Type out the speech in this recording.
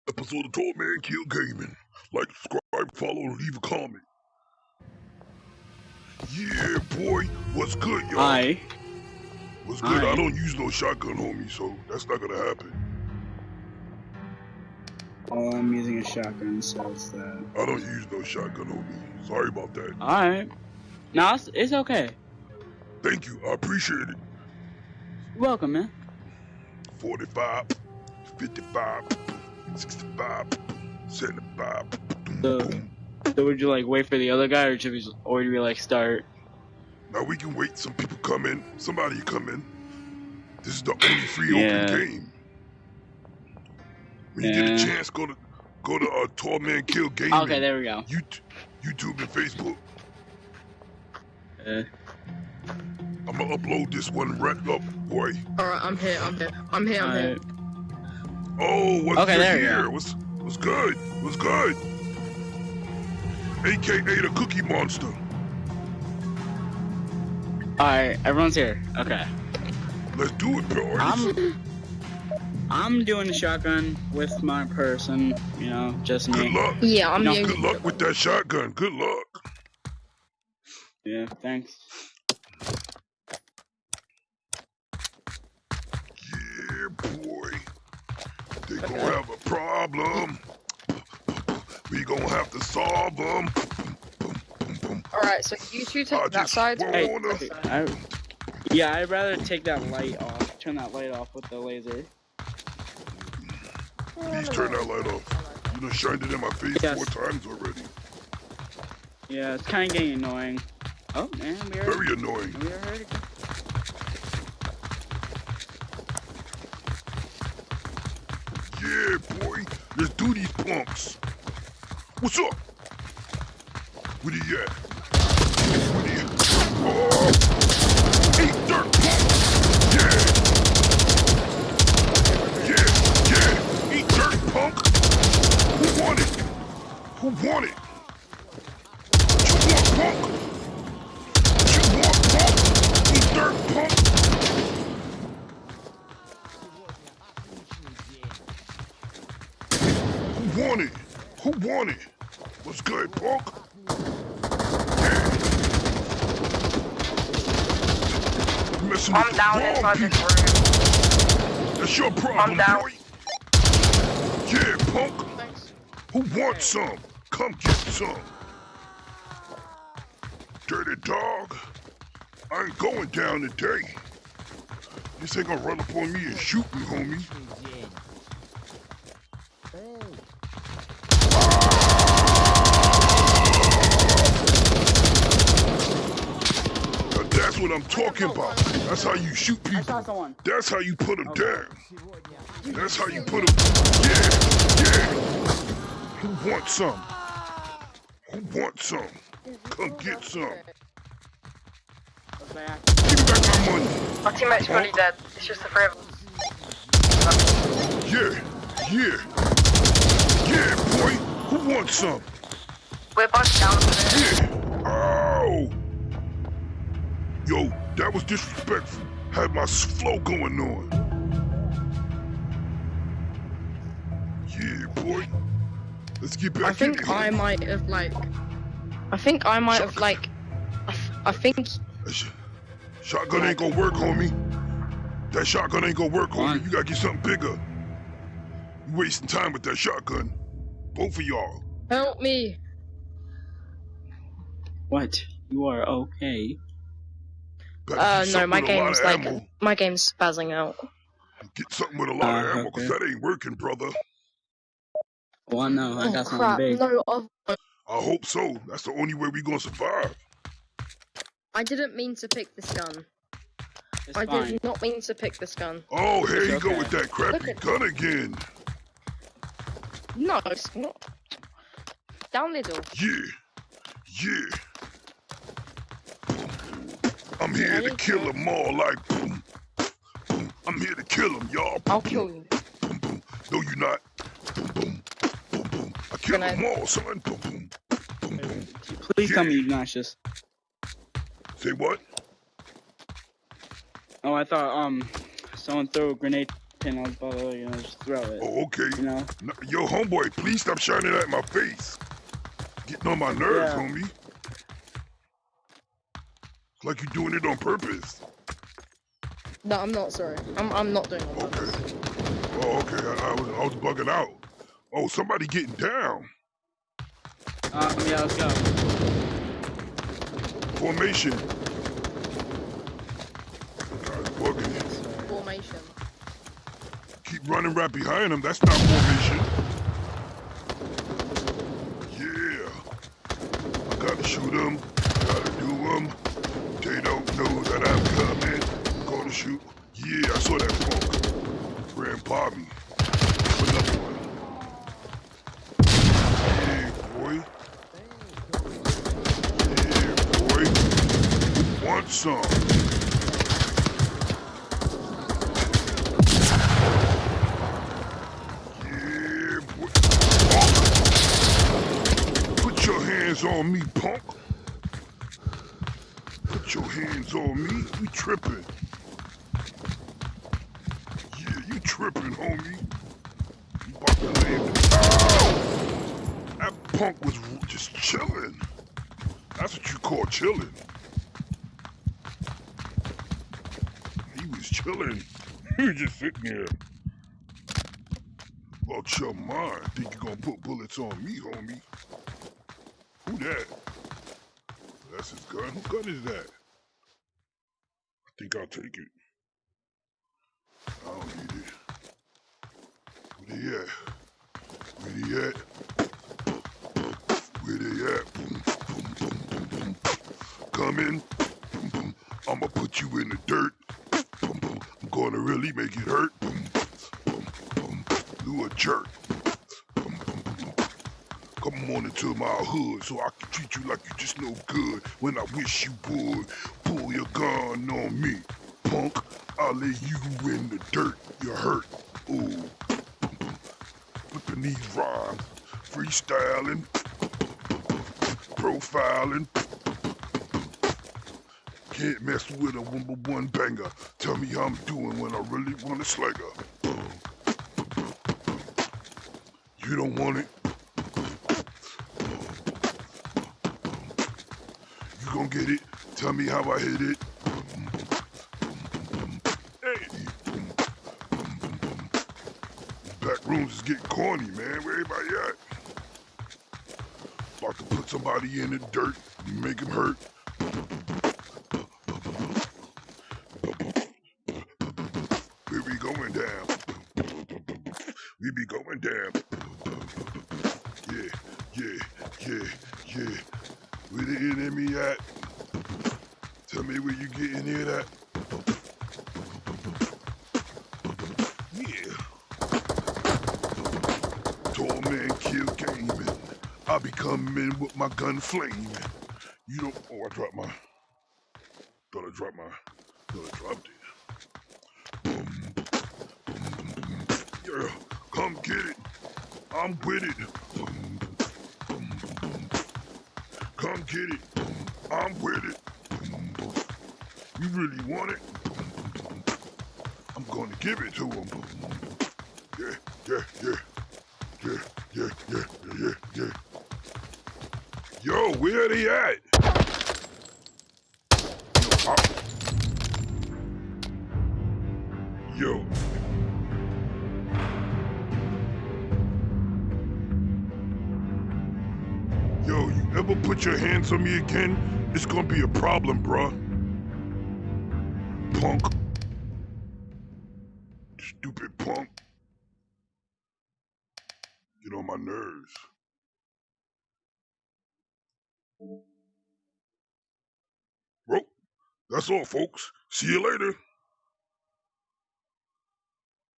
episode of Tall Man Kill Gaming. Like, subscribe, follow, and leave a comment. Yeah, boy. What's good, y'all? Hi. What's good? Hi. I don't use no shotgun, homie, so that's not gonna happen. Well, I'm using a shotgun, so it's that. I don't use no shotgun, homie. Sorry about that. Alright. No, it's okay. Thank you. I appreciate it. You're welcome, man. 45, 55, 65, 75. So would you like wait for the other guy, or should we like start? Now we can wait. Some people come in. Somebody come in. This is the only free open game. When you get a chance, go to Tall Man Kill Gaming. Okay, there we go. YouTube and Facebook. Uh, I'm gonna upload this one right up, boy. Alright, I'm here. Oh, what's Okay, there you here? go. What's good? What's good? AKA the Cookie Monster. Alright, everyone's here. Okay. Let's do it, bro. I'm doing the shotgun with my person, you know, just me. Good luck. Yeah, I'm No, Good luck with that shotgun. Good luck. Yeah, thanks. Yeah, boy. They gonna have a problem. We gonna have to solve them. Alright, so you two take that side. Hey, I'd rather take that light off. Turn that light off with the laser. Please turn that light off. You done shined it in my face 4 times already. Yeah, it's kind of getting annoying. Oh man, Very annoying. We are ready. Yeah, boy. Let's do these punks. What's up? Where he at? Where he at? Oh! Eat dirt, punk! Yeah! Eat dirt, punk! Who want it? Who want it? What you want, punk? What you want, punk? Eat dirt, punk! Who want it? Who want it? What's good, punk? Yeah. You messing with I'm down the inside wrong this people. room. That's your problem, I'm down. boy. Yeah, punk. Who wants some? Come get some. Dirty dog. I ain't going down today. This ain't gonna run up on me and shoot me, homie. That's what I'm talking about. That's how you shoot people. That's how you put them down. That's how you put them. Yeah. Who wants some? Who wants some? Come get some. Give me back my money. My teammate's already dead. It's just the 3 of us. Yeah, boy. Who wants some? We're both down there. Yeah. Oh. Yo, that was disrespectful. Had my flow going on. Yeah, boy. Let's get back I think I might have Shotgun ain't gonna work, homie. That shotgun ain't gonna work, homie. You gotta get something bigger. You wasting time with that shotgun. Both of y'all. Help me. What? You are okay? No, my game's spazzing out. Get something with a lot of ammo, cause that ain't working, brother. Well, no, I got something Crap. big. No, I hope so. That's the only way we gonna survive. I didn't mean to pick this gun. It's I fine. did not mean to pick this gun. Oh, here It's you go okay. with that crappy Look at- gun again. No, it's not. Down little. Yeah. I'm here to kill them all like boom, boom. I'm here to kill them, y'all. I'll kill you. Boom, boom. No, you not. Boom, boom. Boom, boom. I kill them all, son. Boom, boom. Boom, boom. Please tell me you're not just. Say what? Oh, I thought someone threw a grenade I was about to, just throw it. Oh, okay. No, yo, homeboy, please stop shining at my face. Getting on my nerves, yeah. homie. It's like you're doing it on purpose. No, I'm not. Sorry, I'm not doing it on purpose. Okay. Oh, okay. I was bugging out. Oh, somebody getting down. Yeah, let's go. Formation. Guy's bugging it. Formation. Keep running right behind him. That's not formation. Yeah. I gotta shoot him. Gotta do him. They don't know that I'm coming. Gonna shoot. Yeah, I saw that punk. Ran by me. Another one. Yeah, boy. Yeah, boy. Want some? Yeah, boy. Punk. Put your hands on me, punk. Put your hands on me. You tripping. Yeah, you tripping, homie. You about to land. Ow! That punk was just chilling. That's what you call chilling. He was chilling. He was just sitting there. About your mind. Think you gonna put bullets on me, homie? Who that? That's his gun. Whose gun is that? I think I'll take it. I don't need it. Where they at? Where they at? Where they at? Boom, boom, boom, boom, boom. Come in. Boom, boom. I'ma put you in the dirt. Boom, boom. I'm gonna really make it hurt. Boom, boom, boom. You a jerk. Boom, boom, boom. Come on into my hood so I can treat you like you just no good. When I wish you would pull your gun on me, punk. I'll lay you in the dirt. You're hurt. Ooh. Flipping these rhymes, freestyling, profiling. Can't mess with a one banger. Tell me how I'm doing when I really want a slugger. You don't want it. You gon' get it. Tell me how I hit it. Hey. Back rooms is getting corny, man. Where everybody at? About to put somebody in the dirt, make him hurt. We be going down. We be going down. Yeah, yeah, yeah, yeah. Where the enemy at? Tell me where you getting it at. Yeah. Tall man kill gaming. I be coming with my gun flaming. You don't. Oh, I dropped my. Thought I dropped it. Boom, boom, boom, boom. Yeah, come get it. I'm with it. Boom, boom, boom, boom. Come get it. I'm with it. Boom, boom. You really want it? Boom, boom, boom. I'm gonna give it to him. Yeah, yeah, yeah. Yeah, yeah, yeah, yeah, yeah. Yo, where are they at? Yo. Yo, you ever put your hands on me again, it's gonna be a problem, bruh. Punk. Stupid punk. Get on my nerves. Well, that's all, folks. See you later.